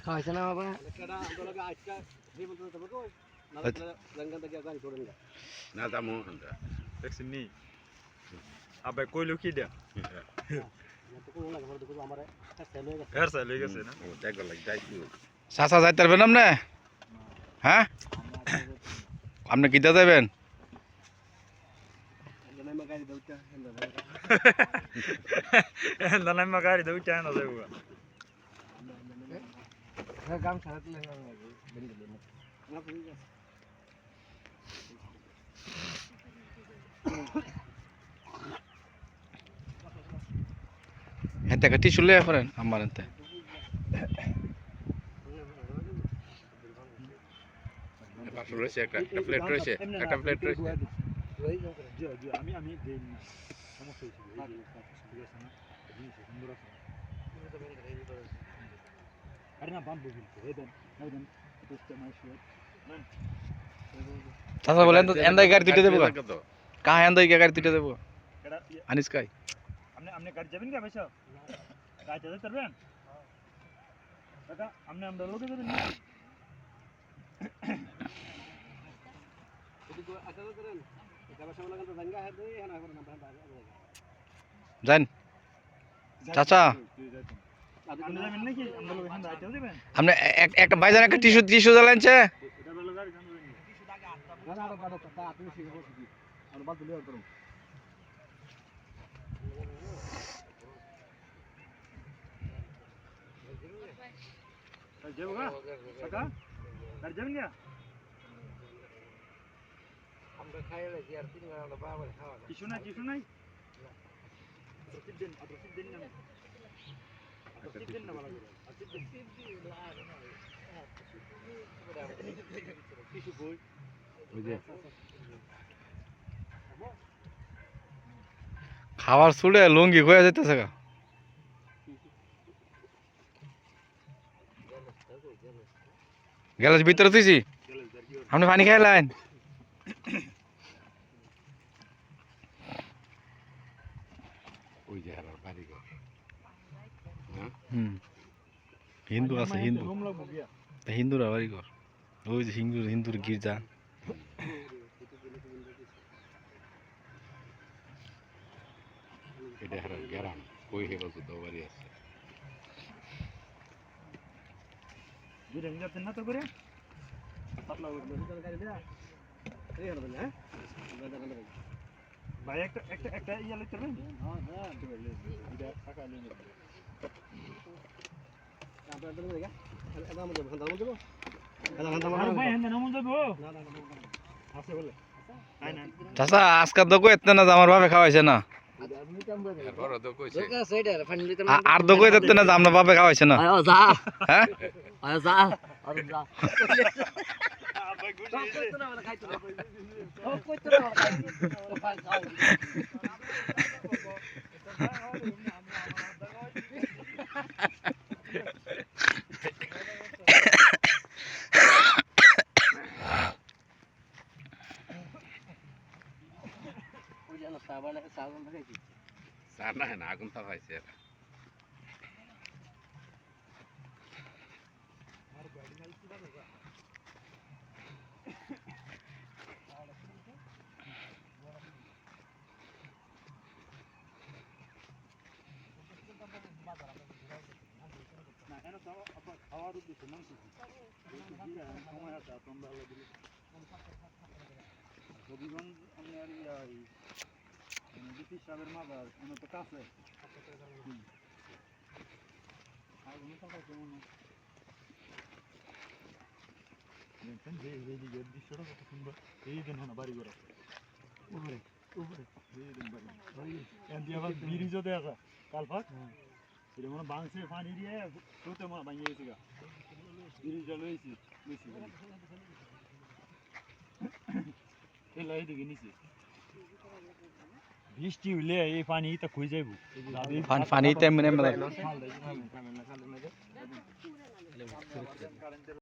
খাওয়াইছে না বাবা না দামো দেখছেন নি আবে কইলো কি দেয়া হেয়ার সাইল হয়ে গেছে না ও দেখো লাগ যাইছি চাচা যাইতে পারবেন আপনি? হ্যাঁ আপনি কিতা যাবেন? দানাই গাড়ি দে উঠে না যাইবো গাম ছাড়া এতে একটা টিস্যু লিয়ে পড়েন আমার এতে পাশে রয়েছে একটা প্লেট রয়েছে একটা প্লেট রয়েছে আমি আমি দেই সমস্যা হইছে সুন্দর আছে আরে না বান বুঝিল তো দেন দেন টেস্ট মাই শট চাচা বলেন তো এন্দাই গাড়ি দুইটা দেবো কা এন্দাই গাড়ি দুইটা দেবো আনিস কাই আপনি আপনি গাড়ি যাবেন কি ভাইসা গাড়ি যেতে পারবেন কাকা আপনি আমরা লোকে যাবেন না যান চাচা আপনি যাবেন নাকি আমরা লোকে এখানে যাইতে যাবেন আপনি একটা ভাইজান একটা টিস্যু জ্বালানছে এটা হলো গাড়ি জানো যাবো কাকা গাড়ি যাবেন না আমরা খাইলে কি আর 3 ঘন্টা বাবা খাওয়া কিছু নাই রসিদ দেন না রসিদ দেন না ভালো করে রসিদ দেন কিছু বই ওই যে খাবার ছুড়ে লুঙ্গি হয়ে যাইতেছে গা গ্যালাস ভিতরে তুইছি আপনি পানি খাইলেন ওই যে হারার বাড়িঘর হিন্দু আছে হিন্দু হিন্দুরা বাড়ি ঘর ওই যে হিন্দুর গির্জা এটা হারার গ্রাম কই হেবা তো বাড়ি আছে দুটো যাচ্ছেন না তো করে পাতলা গাড়ি দেয়া ভাই একটা ইয়া লইতে পারবেন হ্যাঁ এটা টাকা নিয়ে চাচা আজকাল তো কইতে না আমার বাপে খাওয়াইছে না বড় তো কইছে আর তো কইতে না আমার বাপে খাওয়াইছে না হ্যাঁ সার না না আগুন তো হইছে খাওয়ার উদ্দেশ্যে মাংস সময় আছে তোমরা হবিগঞ্জ আপনার ব্রিটিশ সাহেবের মাজার আমার তো কাছে দৃশ্যটা কত সুন্দর এই দিন না বাড়ি ঘর আছে আবার ব্রিজও দেখা কালফাক এটা মনে বাংছে পানি দিয়ে তোতে মনে ভাঙিয়ে গেছে গা ব্রিজটা লইছি এই দিকে নিচে বৃষ্টি হইলে এই পানি তা কই যাইব পানি টাইম